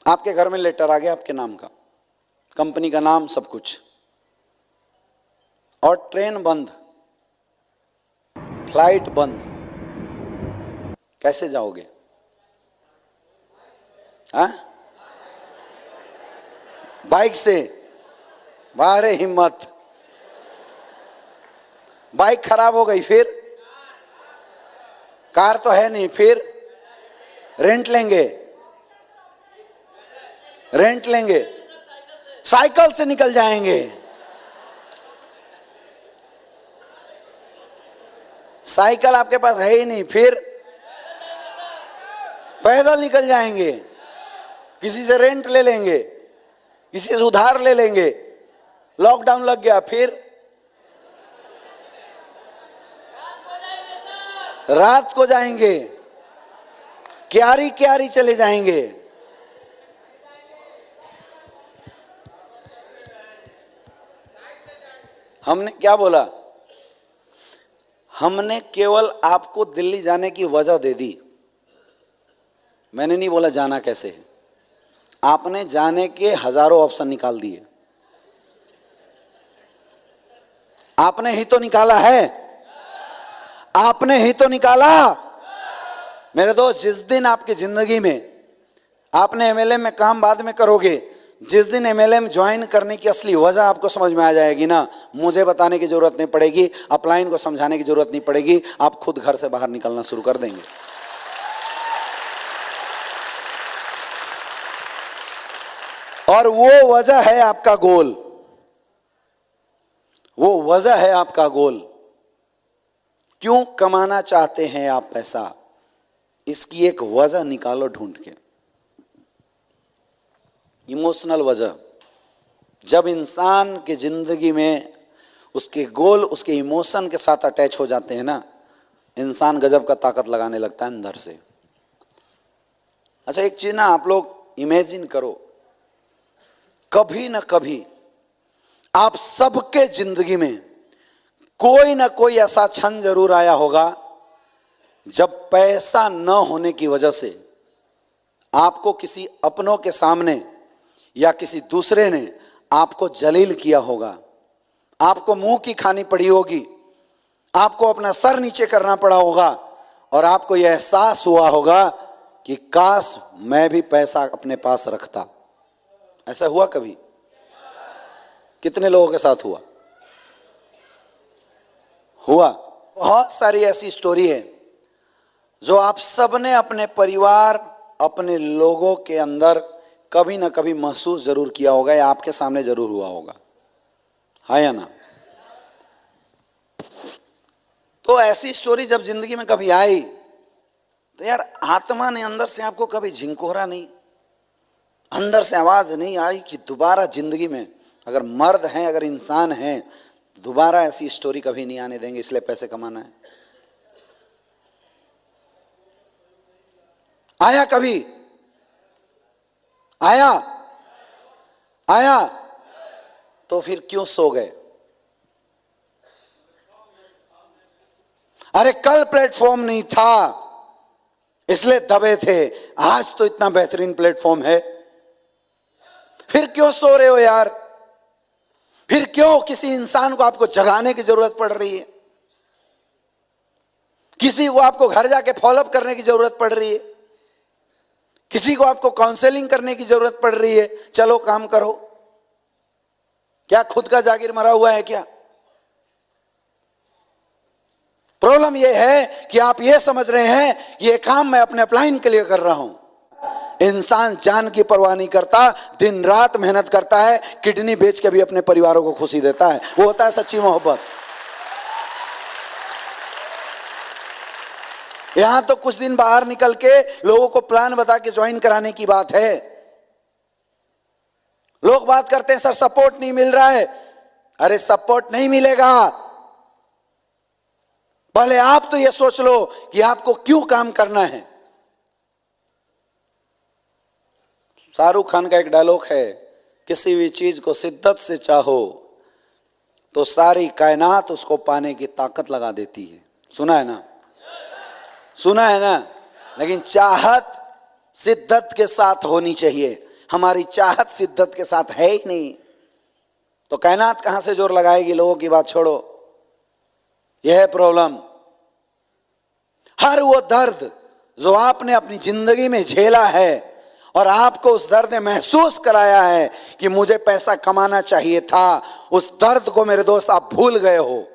आपके घर में लेटर आ गया आपके नाम का, कंपनी का नाम, सब कुछ, और ट्रेन बंद, फ्लाइट बंद, कैसे जाओगे? हाँ, बाइक से? बाहरे हिम्मत। बाइक खराब हो गई, फिर? कार तो है नहीं, फिर? रेंट लेंगे? रेंट लेंगे? साइकिल से निकल जाएंगे। साइकिल आपके पास है ही नहीं, फिर? पैदल निकल जाएंगे। किसी से रेंट ले लेंगे, किसी से उधार ले लेंगे। लॉकडाउन लग गया, फिर? रात को जाएंगे, क्यारी क्यारी चले जाएंगे। हमने क्या बोला? हमने केवल आपको दिल्ली जाने की वजह दे दी। मैंने नहीं बोला जाना कैसे है। आपने जाने के हजारों ऑप्शन निकाल दिए। आपने ही तो निकाला है, आपने ही तो निकाला। मेरे दोस्त, जिस दिन आपकी जिंदगी में आपने एमएलए में काम बाद में करोगे, जिस दिन एमएलए में ज्वाइन करने की असली वजह आपको समझ में आ जाएगी ना, मुझे बताने की जरूरत नहीं पड़ेगी, अपलाइन को समझाने की जरूरत नहीं पड़ेगी, आप खुद घर से बाहर निकलना शुरू कर देंगे। और वो वजह है आपका गोल, वो वजह है आपका गोल। क्यों कमाना चाहते हैं आप पैसा? इसकी एक वजह निकालो ढूंढ के। इमोशनल वजह। जब इंसान की जिंदगी में उसके गोल उसके इमोशन के साथ अटैच हो जाते हैं ना, इंसान गजब का ताकत लगाने लगता है अंदर से। अच्छा, एक चीज ना आप लोग इमेजिन करो, कभी ना कभी आप सबके जिंदगी में कोई ना कोई ऐसा क्षण जरूर आया होगा जब पैसा न होने की वजह से आपको किसी अपनों के सामने या किसी दूसरे ने आपको जलील किया होगा, आपको मुंह की खानी पड़ी होगी, आपको अपना सर नीचे करना पड़ा होगा, और आपको यह एहसास हुआ होगा कि काश मैं भी पैसा अपने पास रखता। ऐसा हुआ कभी? कितने लोगों के साथ हुआ? हुआ। बहुत सारी ऐसी स्टोरी है जो आप सबने अपने परिवार, अपने लोगों के अंदर कभी ना कभी महसूस जरूर किया होगा, या आपके सामने जरूर हुआ होगा, है या ना? तो ऐसी स्टोरी जब जिंदगी में कभी आई तो यार आत्मा ने अंदर से आपको कभी झिंकोरा नहीं, अंदर से आवाज नहीं आई कि दोबारा जिंदगी में अगर मर्द हैं, अगर इंसान हैं, दोबारा ऐसी स्टोरी कभी नहीं आने देंगे, इसलिए पैसे कमाना है? आया कभी? आया? आया? तो फिर क्यों सो गए? अरे कल प्लेटफॉर्म नहीं था इसलिए दबे थे, आज तो इतना बेहतरीन प्लेटफॉर्म है, फिर क्यों सो रहे हो यार? फिर क्यों किसी इंसान को आपको जगाने की जरूरत पड़ रही है? किसी को आपको घर जाके फॉलोअप करने की जरूरत पड़ रही है? किसी को आपको काउंसलिंग करने की जरूरत पड़ रही है? चलो काम करो। क्या खुद का जागीर मरा हुआ है क्या? प्रॉब्लम यह है कि आप ये समझ रहे हैं ये काम मैं अपने अपलाइन के लिए कर रहा हूं। इंसान जान की परवाह नहीं करता, दिन रात मेहनत करता है, किडनी बेच के भी अपने परिवारों को खुशी देता है। वो होता है सच्ची मोहब्बत। यहां तो कुछ दिन बाहर निकल के लोगों को प्लान बता के ज्वाइन कराने की बात है। लोग बात करते हैं सर सपोर्ट नहीं मिल रहा है। अरे सपोर्ट नहीं मिलेगा, पहले आप तो ये सोच लो कि आपको क्यों काम करना है। शाहरुख खान का एक डायलॉग है, किसी भी चीज को शिद्दत से चाहो तो सारी कायनात उसको पाने की ताकत लगा देती है। सुना है ना? सुना है ना? लेकिन चाहत शिद्दत के साथ होनी चाहिए। हमारी चाहत शिद्दत के साथ है ही नहीं, तो कायनात कहां से जोर लगाएगी? लोगों की बात छोड़ो, यह है प्रॉब्लम। हर वो दर्द जो आपने अपनी जिंदगी में झेला है और आपको उस दर्द ने महसूस कराया है कि मुझे पैसा कमाना चाहिए था, उस दर्द को मेरे दोस्त आप भूल गए हो,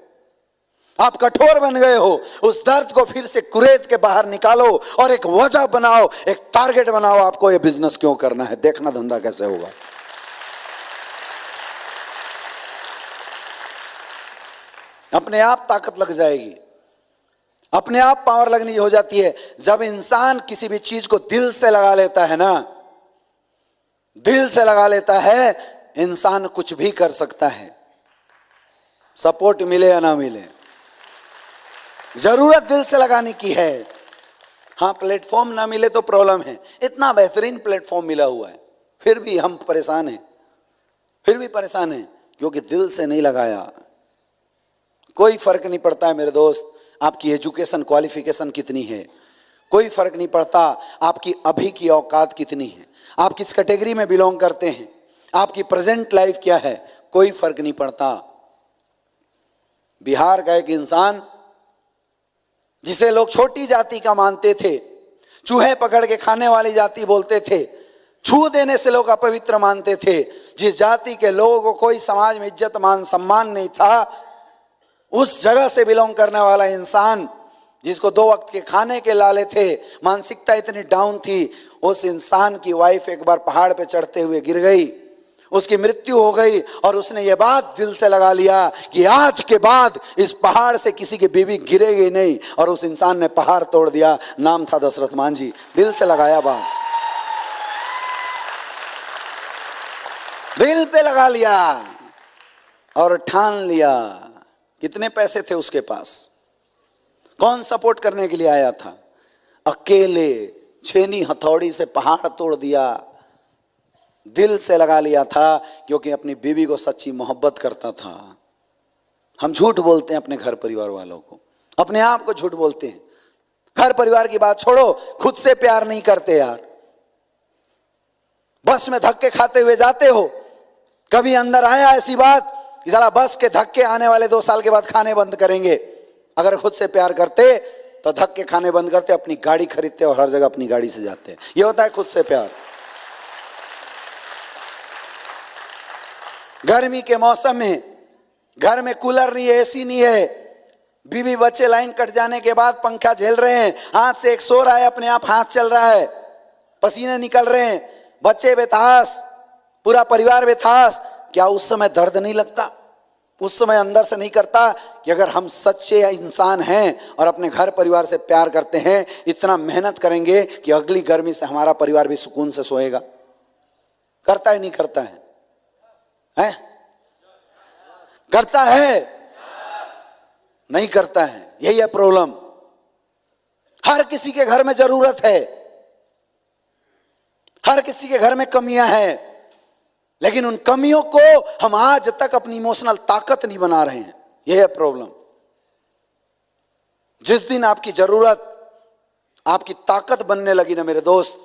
आप कठोर बन गए हो। उस दर्द को फिर से कुरेद के बाहर निकालो और एक वजह बनाओ, एक टारगेट बनाओ, आपको ये बिजनेस क्यों करना है, देखना धंधा कैसे होगा। अपने आप ताकत लग जाएगी, अपने आप पावर लगनी हो जाती है। जब इंसान किसी भी चीज को दिल से लगा लेता है ना, दिल से लगा लेता है, इंसान कुछ भी कर सकता है, सपोर्ट मिले या ना मिले। जरूरत दिल से लगाने की है। हाँ, प्लेटफॉर्म ना मिले तो प्रॉब्लम है। इतना बेहतरीन प्लेटफॉर्म मिला हुआ है, फिर भी हम परेशान हैं, फिर भी परेशान हैं क्योंकि दिल से नहीं लगाया। कोई फर्क नहीं पड़ता है मेरे दोस्त आपकी एजुकेशन क्वालिफिकेशन कितनी है, कोई फर्क नहीं पड़ता आपकी अभी की औकात कितनी है, आप किस कैटेगरी में बिलोंग करते हैं, आपकी प्रेजेंट लाइफ क्या है, कोई फर्क नहीं पड़ता। बिहार का एक इंसान जिसे लोग छोटी जाति का मानते थे, चूहे पकड़ के खाने वाली जाति बोलते थे, छू देने से लोग अपवित्र मानते थे, जिस जाति के लोगों को कोई समाज में इज्जत मान सम्मान नहीं था, उस जगह से बिलोंग करने वाला इंसान जिसको 2 वक्त के खाने के लाले थे, मानसिकता इतनी डाउन थी, उस इंसान की वाइफ एक बार पहाड़ पे चढ़ते हुए गिर गई, उसकी मृत्यु हो गई और उसने ये बात दिल से लगा लिया कि आज के बाद इस पहाड़ से किसी की बीवी गिरेगी नहीं, और उस इंसान ने पहाड़ तोड़ दिया। नाम था दशरथ मांझी। दिल से लगाया बात, दिल पे लगा लिया और ठान लिया। कितने पैसे थे उसके पास, कौन सपोर्ट करने के लिए आया था? अकेले छेनी हथौड़ी से पहाड़ तोड़ दिया। दिल से लगा लिया था क्योंकि अपनी बीवी को सच्ची मोहब्बत करता था। हम झूठ बोलते हैं अपने घर परिवार वालों को, अपने आप को झूठ बोलते हैं। घर परिवार की बात छोड़ो, खुद से प्यार नहीं करते यार। बस में धक्के खाते हुए जाते हो, कभी अंदर आया ऐसी बात कि साला बस के धक्के आने वाले 2 साल के बाद खाने बंद करेंगे? अगर खुद से प्यार करते तो धक्के खाने बंद करते, अपनी गाड़ी खरीदते और हर जगह अपनी गाड़ी से जाते। ये होता है खुद से प्यार। गर्मी के मौसम में घर में कूलर नहीं है, एसी नहीं है, बीवी बच्चे लाइन कट जाने के बाद पंखा झेल रहे हैं, हाथ से एक सो रहा है, अपने आप हाथ चल रहा है, पसीने निकल रहे हैं, बच्चे बेतास, पूरा परिवार बेतास। क्या उस समय दर्द नहीं लगता? उस समय अंदर से नहीं करता कि अगर हम सच्चे इंसान हैं और अपने घर परिवार से प्यार करते हैं, इतना मेहनत करेंगे कि अगली गर्मी से हमारा परिवार भी सुकून से सोएगा? करता है नहीं करता है? हैं? करता है? नहीं करता है। यही है प्रॉब्लम। हर किसी के घर में जरूरत है, हर किसी के घर में कमियां हैं, लेकिन उन कमियों को हम आज तक अपनी इमोशनल ताकत नहीं बना रहे हैं। यह है प्रॉब्लम। जिस दिन आपकी जरूरत आपकी ताकत बनने लगी ना मेरे दोस्त,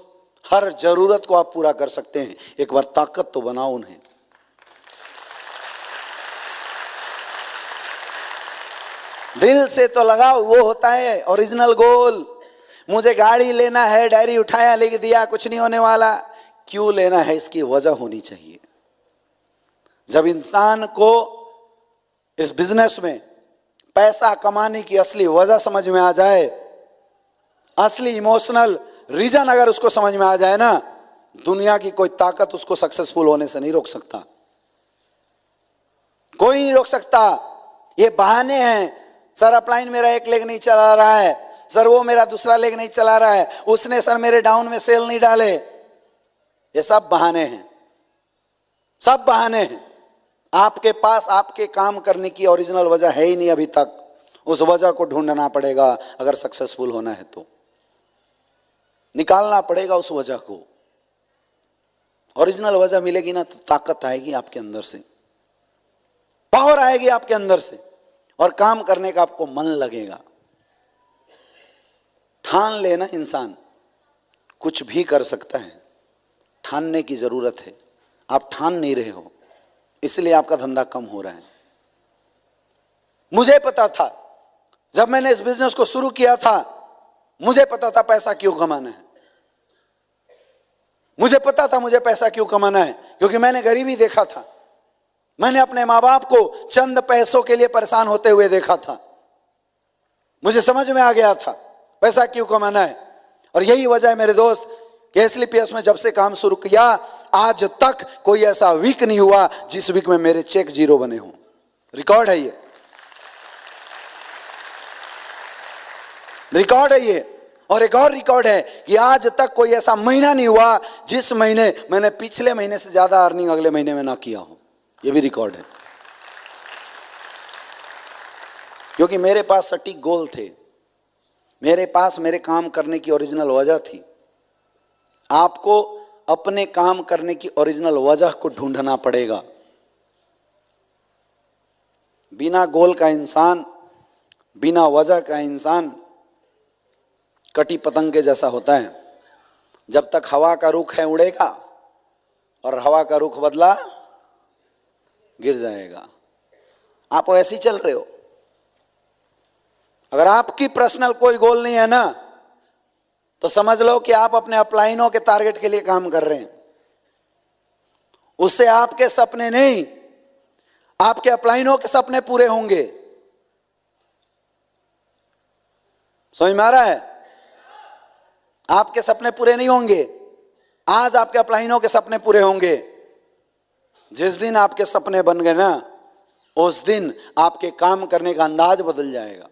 हर जरूरत को आप पूरा कर सकते हैं। एक बार ताकत तो बनाओ उन्हें। दिल से तो लगाओ, वो होता है ओरिजिनल गोल। मुझे गाड़ी लेना है, डायरी उठाया लिख दिया, कुछ नहीं होने वाला। क्यों लेना है, इसकी वजह होनी चाहिए। जब इंसान को इस बिजनेस में पैसा कमाने की असली वजह समझ में आ जाए, असली इमोशनल रीजन अगर उसको समझ में आ जाए ना, दुनिया की कोई ताकत उसको सक्सेसफुल होने से नहीं रोक सकता। कोई नहीं रोक सकता। ये बहाने हैं, सर अपलाइन मेरा एक लेग नहीं चला रहा है, सर वो मेरा दूसरा लेग नहीं चला रहा है, उसने सर मेरे डाउन में सेल नहीं डाले। ये सब बहाने हैं, सब बहाने हैं। आपके पास आपके काम करने की ओरिजिनल वजह है ही नहीं अभी तक। उस वजह को ढूंढना पड़ेगा। अगर सक्सेसफुल होना है तो निकालना पड़ेगा उस वजह को। ओरिजिनल वजह मिलेगी ना तो ताकत आएगी आपके अंदर से, पावर आएगी आपके अंदर से, और काम करने का आपको मन लगेगा। ठान लेना, इंसान कुछ भी कर सकता है। ठानने की जरूरत है। आप ठान नहीं रहे हो, इसलिए आपका धंधा कम हो रहा है। मुझे पता था जब मैंने इस बिजनेस को शुरू किया था, मुझे पता था पैसा क्यों कमाना है। मुझे पता था मुझे पैसा क्यों कमाना है, क्योंकि मैंने गरीबी देखा था। मैंने अपने माँ बाप को चंद पैसों के लिए परेशान होते हुए देखा था। मुझे समझ में आ गया था पैसा क्यों कमाना है। और यही वजह है मेरे दोस्त कि एसलीपीएस में जब से काम शुरू किया, आज तक कोई ऐसा वीक नहीं हुआ जिस वीक में मेरे चेक जीरो बने हों। रिकॉर्ड है ये, रिकॉर्ड है ये। और एक और रिकॉर्ड है कि आज तक कोई ऐसा महीना नहीं हुआ जिस महीने मैंने पिछले महीने से ज्यादा अर्निंग अगले महीने में ना किया हो। ये भी रिकॉर्ड है, क्योंकि मेरे पास सटीक गोल थे, मेरे पास मेरे काम करने की ओरिजिनल वजह थी। आपको अपने काम करने की ओरिजिनल वजह को ढूंढना पड़ेगा। बिना गोल का इंसान, बिना वजह का इंसान कटी पतंग के जैसा होता है। जब तक हवा का रुख है उड़ेगा, और हवा का रुख बदला गिर जाएगा। आप ऐसे ही चल रहे हो। अगर आपकी पर्सनल कोई गोल नहीं है ना, तो समझ लो कि आप अपने अपलाइनों के टारगेट के लिए काम कर रहे हैं। उससे आपके सपने नहीं, आपके अपलाइनों के सपने पूरे होंगे। समझ में आ रहा है? आपके सपने पूरे नहीं होंगे, आज आपके अपलाइनों के सपने पूरे होंगे। जिस दिन आपके सपने बन गए ना, उस दिन आपके काम करने का अंदाज बदल जाएगा।